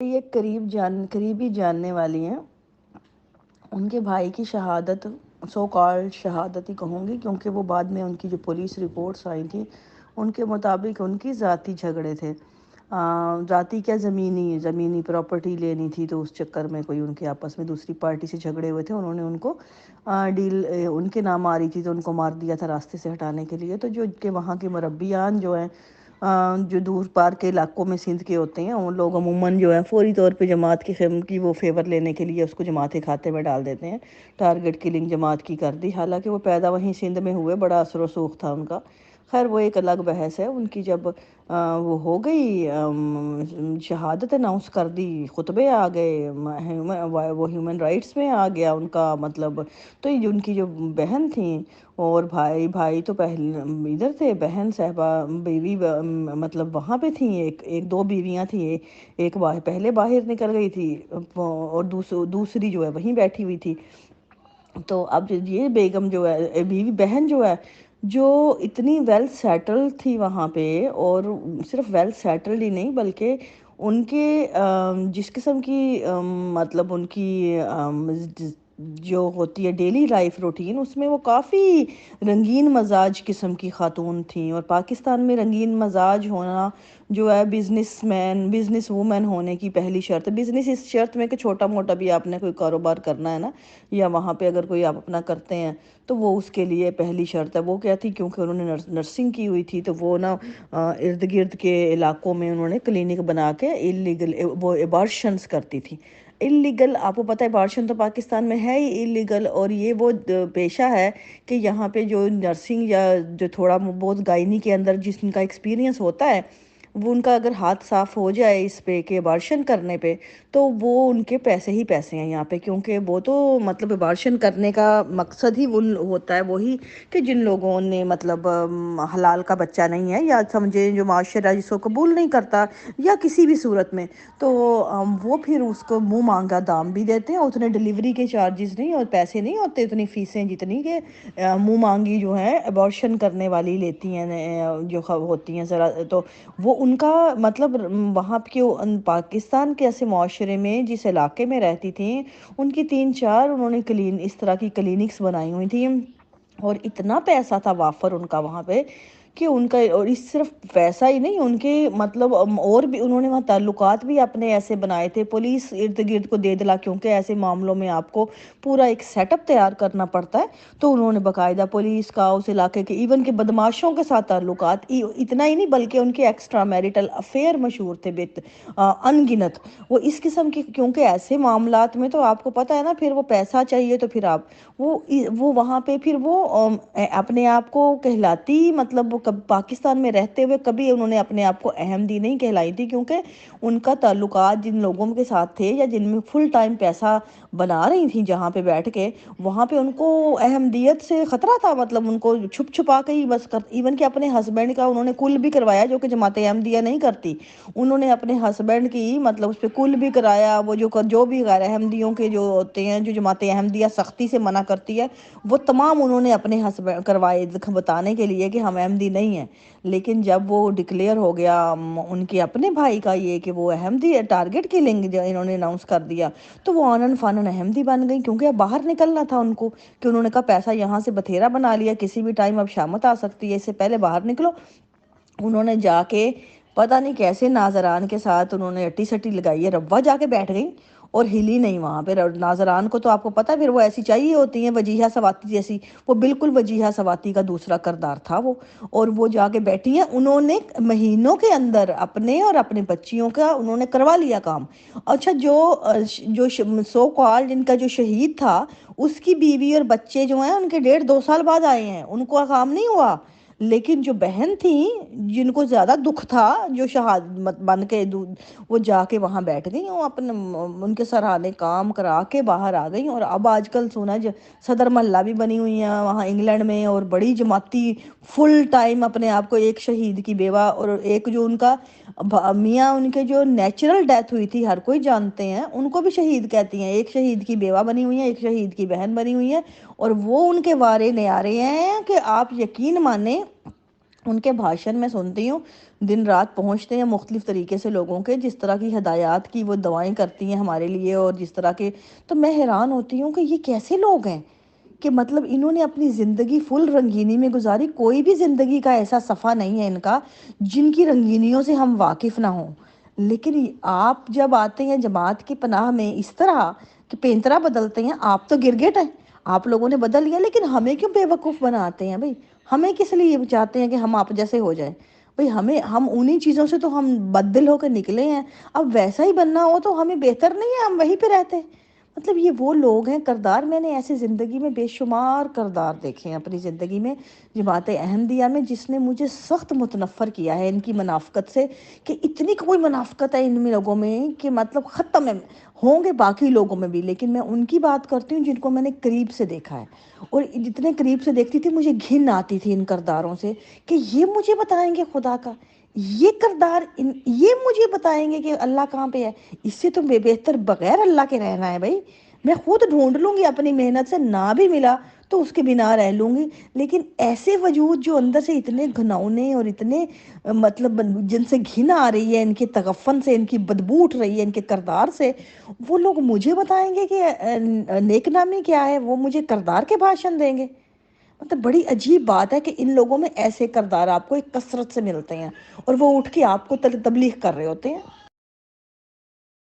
یہ قریبی جاننے والی ہیں، ان کے بھائی کی شہادت، سو کالڈ شہادت ہی کہوں گی، کیونکہ وہ بعد میں ان کی جو پولیس رپورٹس آئی تھیں ان کے مطابق ان کی ذاتی جھگڑے تھے، ذاتی کیا، زمینی پراپرٹی لینی تھی، تو اس چکر میں کوئی ان کے آپس میں دوسری پارٹی سے جھگڑے ہوئے تھے، انہوں نے ان کو ڈیل ان کے نام آ رہی تھی تو ان کو مار دیا تھا راستے سے ہٹانے کے لیے۔ تو جو کہ وہاں کے مربیان جو ہیں، جو دور پار کے علاقوں میں سندھ کے ہوتے ہیں، وہ لوگ عموماً جو ہے فوری طور پہ جماعت کی وہ فیور لینے کے لیے اس کو جماعت کے کھاتے میں ڈال دیتے ہیں۔ ٹارگٹ کلنگ جماعت کی کر دی، حالانکہ وہ پیدا وہیں سندھ میں ہوئے، بڑا اثر و رسوخ تھا ان کا۔ خیر وہ ایک الگ بحث ہے ان کی۔ جب وہ ہو گئی شہادت اناؤنس کر دی، خطبے آ گئے، وہ ہیومن رائٹس میں آ گیا ان کا مطلب، تو یہ ان کی جو بہن تھیں اور بھائی تو پہلے ادھر تھے، بہن صاحبہ بیوی مطلب وہاں پہ تھیں، ایک دو بیویاں تھیں، ایک پہلے باہر نکل گئی تھی اور دوسری جو ہے وہیں بیٹھی ہوئی تھی۔ تو اب یہ بیگم جو ہے، بیوی بہن جو ہے، جو اتنی ویل سیٹل تھی وہاں پہ، اور صرف ویل سیٹلڈ ہی نہیں بلکہ ان کے جس قسم کی مطلب ان کی جو ہوتی ہے ڈیلی لائف روٹین، اس میں وہ کافی رنگین مزاج قسم کی خاتون تھیں، اور پاکستان میں رنگین مزاج ہونا جو ہے بزنس وومن ہونے کی پہلی شرط، بزنس اس شرط میں کہ چھوٹا موٹا بھی آپ نے کوئی کاروبار کرنا ہے نا، یا وہاں پہ اگر کوئی آپ اپنا کرتے ہیں تو وہ اس کے لیے پہلی شرط ہے۔ وہ کیا تھی، کیونکہ انہوں نے نرسنگ کی ہوئی تھی، تو وہ نا ارد گرد کے علاقوں میں انہوں نے کلینک بنا کے اللیگل وہ ابارشنز کرتی تھی۔ اللیگل، آپ کو پتہ ہے ابارشن تو پاکستان میں ہے ہی اللیگل، اور یہ وہ پیشہ ہے کہ یہاں پہ جو نرسنگ یا جو تھوڑا بہت گائنی کے اندر جس کا ایکسپیرینس ہوتا ہے، وہ ان کا اگر ہاتھ صاف ہو جائے اس پہ کہ ابارشن کرنے پہ، تو وہ ان کے پیسے ہی پیسے ہیں یہاں پہ، کیونکہ وہ تو مطلب ابارشن کرنے کا مقصد ہی وہ ہوتا ہے وہی کہ جن لوگوں نے مطلب حلال کا بچہ نہیں ہے، یا سمجھے جو معاشرہ جس کو قبول نہیں کرتا یا کسی بھی صورت میں، تو وہ پھر اس کو منہ مانگا دام بھی دیتے ہیں، اتنے ڈیلیوری کے چارجز نہیں اور پیسے نہیں ہوتے، اتنی فیسیں جتنی کہ منہ مانگی جو ہے ابارشن کرنے والی لیتی ہیں جو ہوتی ہیں ذرا، تو وہ ان کا مطلب وہاں کے پاکستان کے ایسے معاشرے میں جس علاقے میں رہتی تھیں، ان کی 3-4 انہوں نے اس طرح کی کلینکس بنائی ہوئی تھیں، اور اتنا پیسہ تھا وافر ان کا وہاں پہ کہ ان کا، اور اس صرف پیسہ ہی نہیں، ان کے مطلب اور بھی انہوں نے وہاں تعلقات بھی اپنے ایسے بنائے تھے پولیس ارد گرد کو دے دلا، کیونکہ ایسے معاملوں میں آپ کو پورا ایک سیٹ اپ تیار کرنا پڑتا ہے، تو انہوں نے باقاعدہ پولیس کا اس علاقے کے ایون کے بدماشوں کے ساتھ تعلقات، اتنا ہی نہیں بلکہ ان کے ایکسٹرا میریٹل افیئر مشہور تھے ان گنت۔ وہ اس قسم کی، کیونکہ ایسے معاملات میں تو آپ کو پتہ ہے نا، پھر وہ پیسہ چاہیے، تو پھر آپ وہ وہاں پہ پھر وہ اپنے آپ کو کہلاتی، مطلب پاکستان میں رہتے ہوئے کبھی انہوں نے اپنے آپ کو احمدی نہیں کہلائی تھی، کیونکہ ان کا تعلقات جن لوگوں کے ساتھ تھے یا جن میں فل ٹائم پیسہ بنا رہی تھیں جہاں پہ بیٹھ کے، وہاں پہ ان کو احمدیت سے خطرہ تھا، مطلب ان کو چھپ چھپا کے ہی بس ایون کہ اپنے ہسبینڈ کا انہوں نے کل بھی کروایا، جو کہ جماعت احمدیہ نہیں کرتی، انہوں نے اپنے ہسبینڈ کی مطلب اس پہ کل بھی کرایا، وہ جو بھی غیر احمدیوں کے جو ہوتے ہیں، جو جماعت احمدیہ سختی سے منع کرتی ہے، وہ تمام انہوں نے اپنے ہسبینڈ کروائے بتانے کے لیے کہ ہم احمدی نہیں ہیں۔ لیکن جب وہ ڈکلیئر ہو گیا ان کے اپنے بھائی کا یہ کہ وہ احمدی ٹارگٹ کلنگ جو انہوں نے اناؤنس کر دیا، تو وہ آنن فانن احمدی بن گئی، کیونکہ اب باہر نکلنا تھا ان کو، کہ انہوں نے کہا پیسہ یہاں سے بتھیرا بنا لیا، کسی بھی ٹائم اب شامت آ سکتی ہے، اس سے پہلے باہر نکلو۔ انہوں نے جا کے پتہ نہیں کیسے ناظران کے ساتھ انہوں نے اٹی سٹی لگائی ہے، روا جا کے بیٹھ گئی اور ہلی نہیں وہاں پہ۔ ناظران کو تو آپ کو پتہ پھر وہ ایسی چاہیے ہوتی ہیں وجیہہ سواتی جیسی، وہ بالکل وجیہہ سواتی کا دوسرا کردار تھا وہ، اور وہ جا کے بیٹھی ہیں، انہوں نے مہینوں کے اندر اپنے اور اپنے بچیوں کا انہوں نے کروا لیا کام۔ اچھا، جو سو کال جن کا جو شہید تھا، اس کی بیوی اور بچے جو ہیں ان کے 1.5-2 سال بعد آئے ہیں، ان کو کام نہیں ہوا، لیکن جو بہن تھیں جن کو زیادہ دکھ تھا، جو شہادت بن کے وہ جا کے وہاں بیٹھ گئی، وہ اپنے ان کے سرحانے کام کرا کے باہر آ گئی، اور اب آج کل سونا صدر محلہ بھی بنی ہوئی ہیں وہاں انگلینڈ میں، اور بڑی جماعتی فل ٹائم اپنے آپ کو، ایک شہید کی بیوہ اور ایک جو ان کا میاں، ان کے جو نیچرل ڈیتھ ہوئی تھی ہر کوئی جانتے ہیں، ان کو بھی شہید کہتی ہیں، ایک شہید کی بیوہ بنی ہوئی ہیں، ایک شہید کی بہن بنی ہوئی ہیں، اور وہ ان کے وارے نیارے ہیں کہ آپ یقین مانیں ان کے بھاشن میں سنتی ہوں، دن رات پہنچتے ہیں مختلف طریقے سے لوگوں کے، جس طرح کی ہدایات کی وہ دعائیں کرتی ہیں ہمارے لیے، اور جس طرح کے، تو میں حیران ہوتی ہوں کہ یہ کیسے لوگ ہیں کہ مطلب انہوں نے اپنی زندگی فل رنگینی میں گزاری، کوئی بھی زندگی کا ایسا صفحہ نہیں ہے ان کا جن کی رنگینیوں سے ہم واقف نہ ہوں۔ لیکن آپ جب آتے ہیں جماعت کی پناہ میں اس طرح کہ پینترا بدلتے ہیں، آپ تو گرگٹ ہیں، آپ لوگوں نے بدل لیا، لیکن ہمیں کیوں بے وقوف بناتے ہیں بھئی؟ ہمیں کس لیے یہ چاہتے ہیں کہ ہم آپ جیسے ہو جائیں؟ بھئی ہم انہی چیزوں سے تو ہم بدل ہو کے نکلے ہیں، اب ویسا ہی بننا ہو تو ہمیں بہتر نہیں ہے ہم وہیں پہ رہتے؟ مطلب یہ وہ لوگ ہیں کردار، میں نے ایسی زندگی میں بے شمار کردار دیکھے ہیں اپنی زندگی میں، جماعت احمدیہ میں، جس نے مجھے سخت متنفر کیا ہے ان کی منافقت سے، کہ اتنی کوئی منافقت ہے ان لوگوں میں کہ مطلب ختم ہے۔ ہوں گے باقی لوگوں میں بھی، لیکن میں ان کی بات کرتی ہوں جن کو میں نے قریب سے دیکھا ہے، اور جتنے قریب سے دیکھتی تھی مجھے گھن آتی تھی ان کرداروں سے، کہ یہ مجھے بتائیں گے خدا کا یہ کردار، یہ مجھے بتائیں گے کہ اللہ کہاں پہ ہے؟ اس سے تو بہتر بغیر اللہ کے رہنا ہے بھائی، میں خود ڈھونڈ لوں گی اپنی محنت سے، نہ بھی ملا تو اس کے بنا رہ لوں گی، لیکن ایسے وجود جو اندر سے اتنے گھنونے اور اتنے مطلب جن سے گھن آ رہی ہے، ان کے تغفن سے، ان کی بدبو اٹھ رہی ہے ان کے کردار سے، وہ لوگ مجھے بتائیں گے کہ نیک نامی کیا ہے؟ وہ مجھے کردار کے بھاشن دیں گے؟ مطلب بڑی عجیب بات ہے کہ ان لوگوں میں ایسے کردار آپ کو ایک کثرت سے ملتے ہیں، اور وہ اٹھ کے آپ کو تبلیغ کر رہے ہوتے ہیں۔